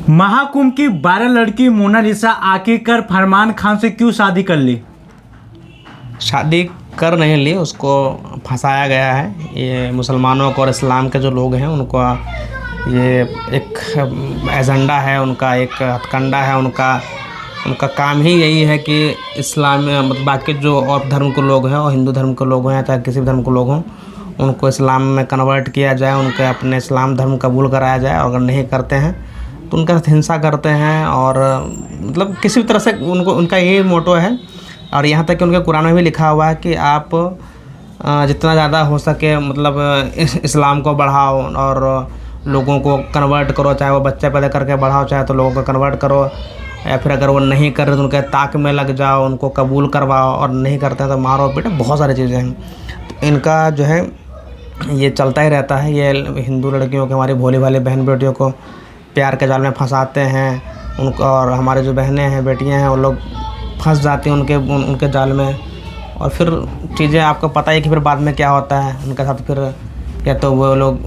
महाकुंभ की 12 लड़की मोनालिसा आखिरकार फरमान खान से क्यों शादी कर ली? शादी कर नहीं ली, उसको फंसाया गया है। ये मुसलमानों को और इस्लाम के जो लोग हैं उनको ये एक एजेंडा है, उनका एक हथकंडा है। उनका काम ही यही है कि इस्लाम मतलब बाकी जो और धर्म के लोग हैं और हिंदू धर्म के लोग हैं चाहे किसी भी धर्म के लोग हों, उनको इस्लाम में कन्वर्ट किया जाए, उनके अपने इस्लाम धर्म कबूल कराया जाए। और अगर नहीं करते हैं तो उनका हिंसा करते हैं और मतलब किसी भी तरह से उनका यही मोटो है। और यहाँ तक कि उनके कुरान में भी लिखा हुआ है कि आप जितना ज़्यादा हो सके मतलब इस्लाम को बढ़ाओ और लोगों को कन्वर्ट करो, चाहे वो बच्चे पैदा करके बढ़ाओ, चाहे तो लोगों को कन्वर्ट करो, या फिर अगर वो नहीं कर रहे तो उनके ताक में लग जाओ, उनको कबूल करवाओ, और नहीं करते हैं तो मारो पीटो। बहुत सारी चीज़ें हैं। तो इनका जो है ये चलता ही रहता है। ये हिंदू लड़कियों के, हमारी भोली भाली बहन बेटियों को प्यार के जाल में फंसाते हैं उनको, और हमारे जो बहनें हैं बेटियां हैं वो लोग फंस जाती हैं उनके जाल में। और फिर चीज़ें आपको पता है कि फिर बाद में क्या होता है उनके साथ। फिर या तो वो लोग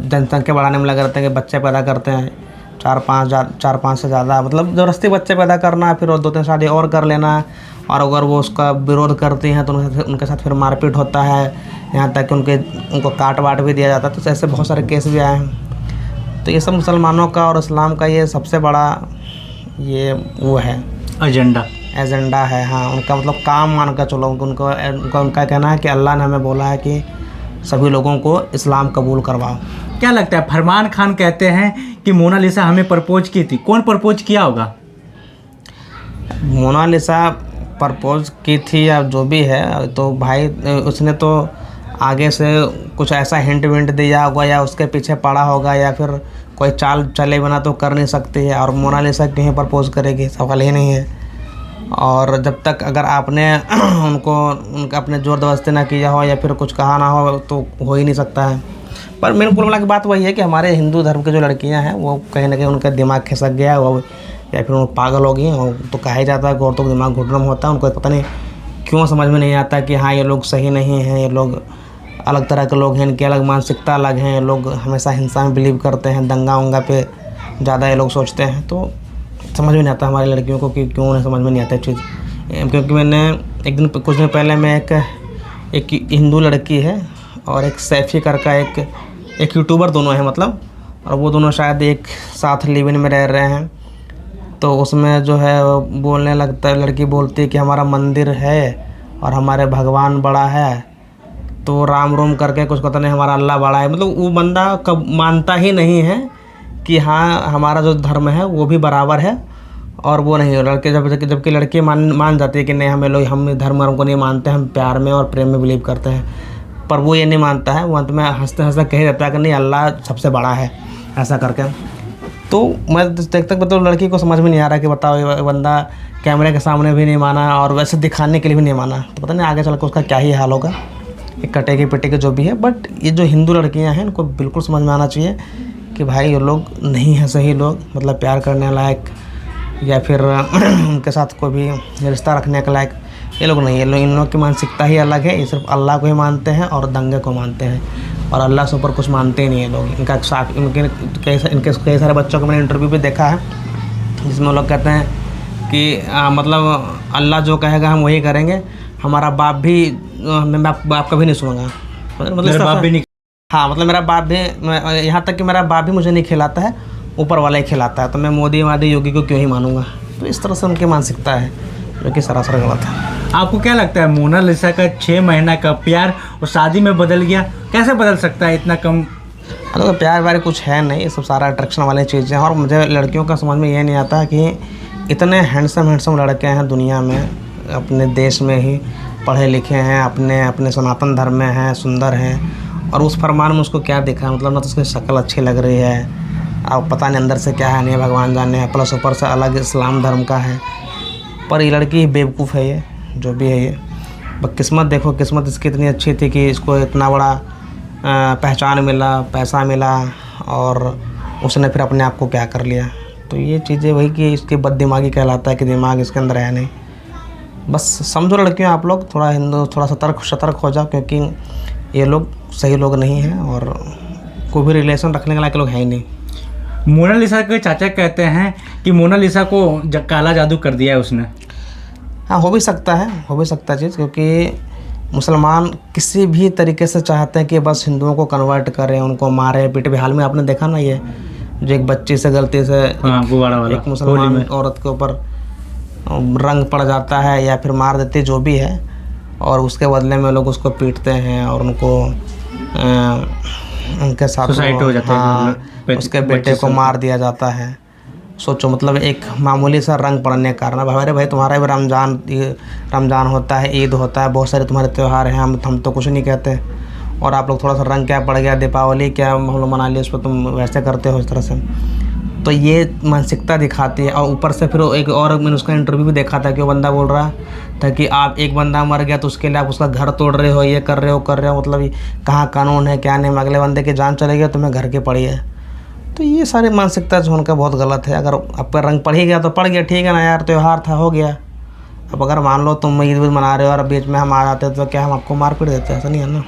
जनसंख्या बढ़ाने में लगे रहते हैं कि बच्चे पैदा करते हैं, 4-5 से ज़्यादा, मतलब ज़बरदस्ती बच्चे पैदा करना, फिर वो 2-3 शादी और कर लेना। और अगर वो उसका विरोध करती हैं तो उनके साथ फिर मारपीट होता है, यहाँ तक कि उनको काट वाट भी दिया जाता है। तो ऐसे बहुत सारे केस भी आए हैं। तो ये सब मुसलमानों का और इस्लाम का ये सबसे बड़ा ये वो है एजेंडा है। हाँ, उनका मतलब काम मान कर चलो। उनका कहना है कि अल्लाह ने हमें बोला है कि सभी लोगों को इस्लाम कबूल करवाओ। क्या लगता है, फरमान खान कहते हैं कि मोनालिसा हमें प्रपोज की थी, कौन प्रपोज किया होगा? मोनालिसा प्रपोज की थी या जो भी है, तो भाई उसने तो आगे से कुछ ऐसा हिंट विंट दिया होगा या उसके पीछे पड़ा होगा, या फिर कोई चाल चले बिना तो कर नहीं सकती है। और मोनालिसा क्यों प्रपोज करेगी, सवाल ही नहीं है। और जब तक अगर आपने उनका अपने ज़ोर ज़बरदस्ती ना किया हो या फिर कुछ कहा ना हो तो हो ही नहीं सकता है। पर मेरे कुल मिला की बात वही है कि हमारे हिंदू धर्म के जो लड़कियां हैं वो कहीं ना कहीं उनका दिमाग खिसक गया है, वो या फिर वो पागल हो गई हैं। तो कहा ही जाता है कि औरतों का दिमाग घुटनम होता है। उनको पता नहीं क्यों समझ में नहीं आता कि हाँ ये लोग सही नहीं हैं, ये लोग अलग तरह के लोग हैं, इनकी अलग मानसिकता अलग हैं। लोग हमेशा हिंसा में बिलीव करते हैं, दंगा उंगा पे ज़्यादा ये लोग सोचते हैं। तो समझ में नहीं आता हमारी लड़कियों को कि क्यों उन्हें समझ में नहीं आता चीज़। क्योंकि मैंने कुछ दिन पहले मैं एक हिंदू लड़की है और एक सैफ़ी कर का एक यूट्यूबर, दोनों हैं मतलब, और वो दोनों शायद एक साथ लिव इन में रह रहे हैं। तो उसमें जो है बोलने लगता है, लड़की बोलती है कि हमारा मंदिर है और हमारे भगवान बड़ा है, तो राम रोम करके कुछ कहता नहीं हमारा अल्लाह बड़ा है। मतलब वो बंदा कब मानता ही नहीं है कि हाँ हमारा जो धर्म है वो भी बराबर है और वो नहीं। लड़के जबकि लड़की मान जाती है कि नहीं हम धर्म को नहीं मानते, हम प्यार में और प्रेम में बिलीव करते हैं। पर वो ये नहीं मानता है, वो अंत में हंसते हंसते कह देता है कि नहीं अल्लाह सबसे बड़ा है, ऐसा करके। तो मैं देखता तो लड़की को समझ में नहीं आ रहा कि बताओ ये बंदा कैमरे के सामने भी नहीं माना और वैसे दिखाने के लिए भी नहीं माना, तो पता नहीं आगे चल के उसका क्या ही हाल होगा। एक कटेगी पिटेगी जो भी है। बट ये जो हिंदू लड़कियां हैं इनको बिल्कुल समझ में आना चाहिए कि भाई ये लोग नहीं हैं सही लोग, मतलब प्यार करने लायक या फिर उनके साथ कोई भी रिश्ता रखने के लायक ये लोग नहीं है। इन लोग की मानसिकता ही अलग है। ये सिर्फ अल्लाह को ही मानते हैं और दंगे को मानते हैं, और अल्लाह से ऊपर कुछ मानते ही नहीं है लोग। इनका साफ इनके कई सारे बच्चों को मैंने इंटरव्यू भी देखा है जिसमें लोग कहते हैं कि मतलब अल्लाह जो कहेगा हम वही करेंगे, हमारा बाप भी मैं बाप कभी नहीं सुनूंगा, मतलब मेरा बाप भी नहीं। हाँ, मतलब मेरा बाप भी, यहाँ तक कि मेरा बाप भी मुझे नहीं खिलाता है, ऊपर वाला ही खिलाता है, तो मैं मोदी योगी को क्यों ही मानूंगा। तो इस तरह से उनकी मानसिकता है जो कि सरासर गलत है। आपको क्या लगता है मोनालिसा का 6 महीना का प्यार और शादी में बदल गया, कैसे बदल सकता है इतना कम? तो प्यार व्यार कुछ है नहीं, ये सब सारा अट्रैक्शन वाली चीज़ें हैं। और मुझे लड़कियों का समझ में ये नहीं आता कि इतने हैंडसम लड़के हैं दुनिया में, अपने देश में ही पढ़े लिखे हैं, अपने सनातन धर्म में हैं, सुंदर हैं, और उस फरमान में उसको क्या दिखा, मतलब ना तो उसकी शक्ल अच्छी लग रही है, अब पता नहीं अंदर से क्या है, नहीं भगवान जाने है, प्लस ऊपर से अलग इस्लाम धर्म का है। पर ये लड़की बेवकूफ़ है, ये जो भी है ये। किस्मत देखो, किस्मत इसकी इतनी अच्छी थी कि इसको इतना बड़ा पहचान मिला, पैसा मिला, और उसने फिर अपने आप को क्या कर लिया। तो ये चीज़ें वही कि इसकी बददिमागी कहलाता है कि दिमाग इसके अंदर है नहीं। बस समझो लड़कियों, आप लोग थोड़ा सतर्क हो जाओ, क्योंकि ये लोग सही लोग नहीं हैं और कोई भी रिलेशन रखने के लायक लोग हैं ही नहीं। मोनालिसा के चाचा कहते हैं कि मोनालिसा को काला जादू कर दिया है उसने। हाँ, हो भी सकता है चीज़, क्योंकि मुसलमान किसी भी तरीके से चाहते हैं कि बस हिंदुओं को कन्वर्ट करें, उनको मारे पीटे भी। हाल में आपने देखा ना ये जो एक बच्ची से गलती से एक मुसलमान औरत के ऊपर रंग पड़ जाता है या फिर मार देती, जो भी है, और उसके बदले में लोग उसको पीटते हैं और उनको उनके साथ सुसाइड हो जाता है, उसके बेटे को मार दिया जाता है। सोचो, मतलब एक मामूली सा रंग पड़ने के कारण। अरे भाई, तुम्हारा भी रमज़ान होता है, ईद होता है, बहुत सारे तुम्हारे त्यौहार हैं, हम तो कुछ नहीं कहते, और आप लोग थोड़ा सा रंग क्या पड़ गया, दीपावली क्या हम लोग मना लिए, उस पर तुम वैसे करते हो इस तरह से। तो ये मानसिकता दिखाती है। और ऊपर से फिर एक और मैंने उसका इंटरव्यू भी देखा था कि वो बंदा बोल रहा था कि आप एक बंदा मर गया तो उसके लिए आप उसका घर तोड़ रहे हो, ये कर रहे हो, मतलब ये कहाँ कानून है क्या नहीं, अगले बंदे की जान चले गया तुम्हें घर के पड़ी है। तो ये सारी मानसिकता जो उनका बहुत गलत है। अगर आपका रंग पड़ ही गया तो पड़ गया, ठीक है ना यार, त्यौहार था, हो गया। अब अगर मान लो तुम ईद मना रहे हो और बीच में हम आ जाते तो क्या हम आपको मार पीट देते, ऐसा नहीं है ना।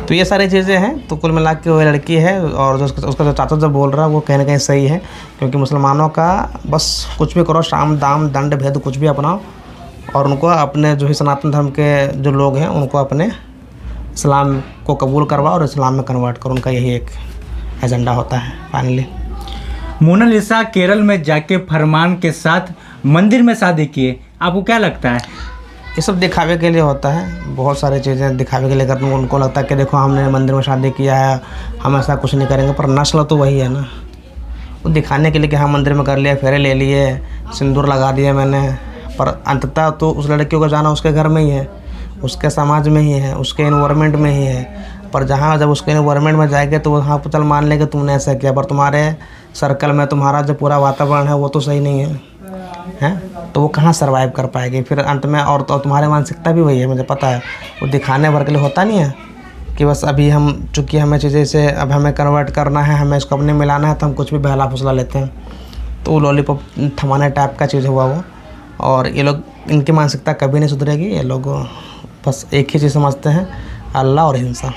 तो ये सारी चीज़ें हैं। तो कुल मिला के वो लड़की है, और जो उसका जो चाचा जो बोल रहा है वो कहीं ना कहीं सही है, क्योंकि मुसलमानों का बस कुछ भी करो, साम दाम दंड भेद कुछ भी अपनाओ, और उनको अपने जो ही सनातन धर्म के जो लोग हैं उनको अपने इस्लाम को कबूल करवाओ और इस्लाम में कन्वर्ट करो। उनका यही एक एजेंडा होता है फाइनली। मोनालिसा केरल में जाके फरमान के साथ मंदिर में शादी किए, आपको क्या लगता है? ये सब दिखावे के लिए होता है, बहुत सारी चीज़ें दिखावे के लिए करते हैं। उनको लगता है कि देखो हमने मंदिर में शादी किया है, हम ऐसा कुछ नहीं करेंगे, पर नस्ल तो वही है ना। वो दिखाने के लिए कि हाँ मंदिर में कर लिया, फेरे ले लिए, सिंदूर लगा दिया मैंने, पर अंततः तो उस लड़कियों को जाना उसके घर में ही है, उसके समाज में ही है, उसके इन्वायरमेंट में ही है। पर जहाँ जब उसके इन्वायरमेंट में जाएंगे तो वहाँ पर चल मान लेंगे तुमने ऐसा किया, पर तुम्हारे सर्कल में तुम्हारा जो पूरा वातावरण है वो तो सही नहीं है, तो वो कहाँ सर्वाइव कर पाएगी फिर अंत में। और तो तुम्हारी मानसिकता भी वही है, मुझे पता है। वो दिखाने भर के लिए होता नहीं है कि बस अभी हम चूँकि हमें चीज़ें से अब हमें कन्वर्ट करना है, हमें इसको अपने मिलाना है, तो हम कुछ भी बहला फुसला लेते हैं। तो वो लॉलीपॉप थमाने टाइप का चीज़ हुआ वो। और ये लोग, इनकी मानसिकता कभी नहीं सुधरेगी। ये लोग बस एक ही चीज़ समझते हैं, अल्लाह और हिंसा।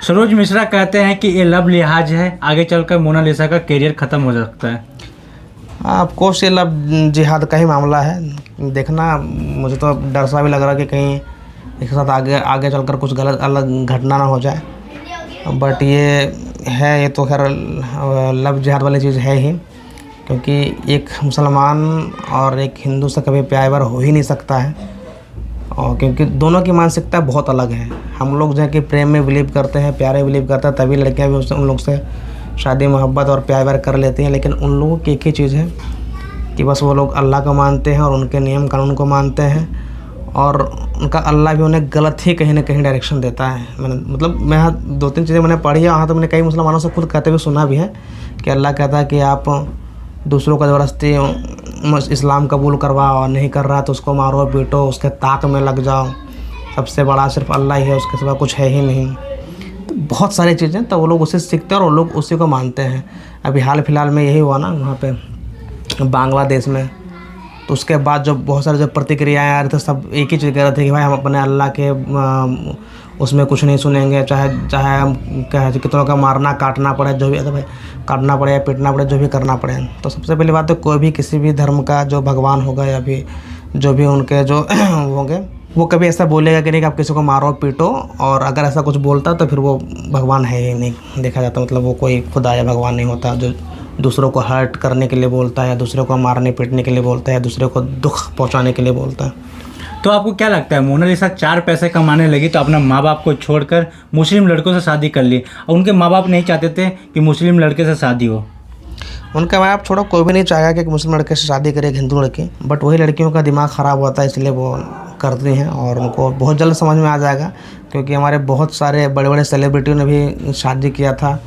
सरोज मिश्रा कहते हैं कि ये लव लिहाज है, आगे चलकर मोनालिसा का करियर ख़त्म हो सकता है। ऑफ कोर्स ये लव जिहाद का ही मामला है। देखना, मुझे तो डर सा भी लग रहा है कि कहीं इसके साथ आगे चलकर कुछ गलत अलग घटना ना हो जाए। बट ये है, ये तो खैर लव जिहाद वाली चीज़ है ही, क्योंकि एक मुसलमान और एक हिंदू से कभी प्यार हो ही नहीं सकता है। और क्योंकि दोनों की मानसिकता बहुत अलग है। हम लोग जो है कि प्रेम में बिलीव करते हैं, प्यार में बिलीव करते हैं, तभी लड़कियां भी उन लोग से शादी मोहब्बत और प्यार कर लेती हैं। लेकिन उन लोगों की एक ही चीज़ है कि बस वो लोग अल्लाह को मानते हैं और उनके नियम कानून को मानते हैं, और उनका अल्लाह भी उन्हें गलत ही कहीं ना कहीं डायरेक्शन देता है। मैं यहाँ 2-3 चीज़ें मैंने पढ़ी है, वहाँ तो मैंने कई मुसलमानों से खुद कहते हुए सुना भी है कि अल्लाह कहता है कि आप दूसरों का ज़बरदस्ती इस्लाम कबूल करवाओ, और नहीं कर रहा तो उसको मारो पीटो, उसके ताक में लग जाओ, सबसे बड़ा सिर्फ अल्लाह ही है, उसके सिवा कुछ है ही नहीं। तो बहुत सारी चीज़ें, तो वो लोग उसे सीखते हैं और वो लोग उसी को मानते हैं। अभी हाल फिलहाल में यही हुआ ना वहाँ पे बांग्लादेश में, तो उसके बाद जो बहुत सारे जो प्रतिक्रियाएँ आ रही थी, सब एक ही चीज़ कह रहे थे कि भाई हम अपने अल्लाह के उसमें कुछ नहीं सुनेंगे, चाहे हम कितनों का मारना काटना पड़े, जो भी भाई काटना पड़े या पीटना पड़े, जो भी करना पड़े। तो सबसे पहली बात तो कोई भी किसी भी धर्म का जो भगवान होगा या भी जो भी उनके जो होंगे, वो कभी ऐसा बोलेगा कि नहीं कि आप किसी को मारो पीटो, और अगर ऐसा कुछ बोलता तो फिर वो भगवान है ही नहीं देखा जाता। मतलब वो कोई खुदा या भगवान नहीं होता जो दूसरों को हर्ट करने के लिए बोलता है, या दूसरों को मारने पीटने के लिए बोलता है, या दूसरे को दुख पहुँचाने के लिए बोलता है। तो आपको क्या लगता है, मोनालिसा 4 पैसे कमाने लगी तो अपने माँ बाप को छोड़कर मुस्लिम लड़कों से शादी कर ली, और उनके माँ बाप नहीं चाहते थे कि मुस्लिम लड़के से शादी हो? उनका माँ बाप छोड़ो, कोई भी नहीं चाहेगा कि मुस्लिम लड़के से शादी करे, एक हिंदू लड़की। बट वही लड़कियों का दिमाग ख़राब होता है, इसलिए वो करती हैं, और उनको बहुत जल्द समझ में आ जाएगा। क्योंकि हमारे बहुत सारे बड़े बड़े सेलिब्रिटियों ने भी शादी किया था,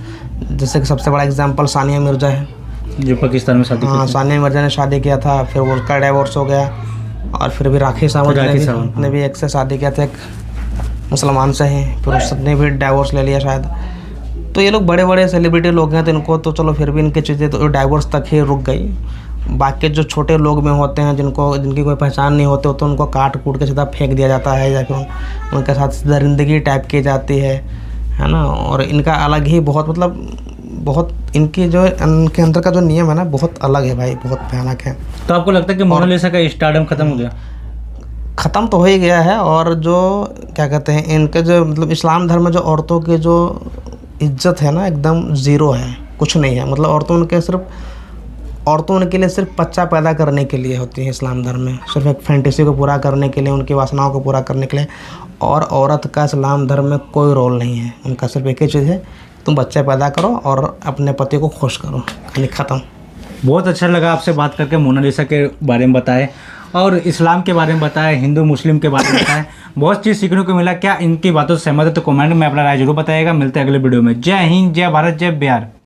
जैसे कि सबसे बड़ा एग्जाम्पल सानिया मिर्ज़ा है, जो पाकिस्तान में शादी। हाँ, सानिया मिर्ज़ा ने शादी किया था, फिर वो उसका डाइवोर्स हो गया। और फिर भी राखी सावंत ने भी एक से शादी किया था, एक मुसलमान से ही, फिर उसने भी डाइवोर्स ले लिया शायद। तो ये लोग बड़े बड़े सेलिब्रिटी लोग हैं, तो इनको तो चलो फिर भी इनकी चीज़ें तो डाइवोर्स तक ही रुक गई। बाकी जो छोटे लोग में होते हैं, जिनकी कोई पहचान नहीं होती, तो उनको काट कूट के सीधा फेंक दिया जाता है, या फिर उनके साथ दरिंदगी टाइप की जाती है ना। और इनका अलग ही बहुत इनकी जो इनके अंदर का जो नियम है ना बहुत अलग है भाई, बहुत भयानक है। तो आपको लगता है कि मोनालिसा का स्टारडम खत्म हो गया? ख़त्म तो हो ही गया है। और जो क्या कहते हैं इनके जो मतलब इस्लाम धर्म में जो औरतों की जो इज्जत है ना एकदम ज़ीरो है, कुछ नहीं है। मतलब औरतों उनके लिए सिर्फ बच्चा पैदा करने के लिए होती है इस्लाम धर्म में, सिर्फ एक फैंटेसी को पूरा करने के लिए, उनकी वासनाओं को पूरा करने के लिए। और औरत का इस्लाम धर्म में कोई रोल नहीं है, उनका सिर्फ एक ही चीज़ है, तुम बच्चे पैदा करो और अपने पति को खुश करो, खाली ख़त्म। बहुत अच्छा लगा आपसे बात करके, मोनालिसा के बारे में बताए और इस्लाम के बारे में बताया, हिंदू मुस्लिम के बारे में बताया, बहुत चीज़ सीखने को मिला। क्या इनकी बातों से सहमत है तो कमेंट में अपना राय जरूर बताइएगा। मिलते हैं अगले वीडियो में। जय हिंद, जय भारत, जय बिहार।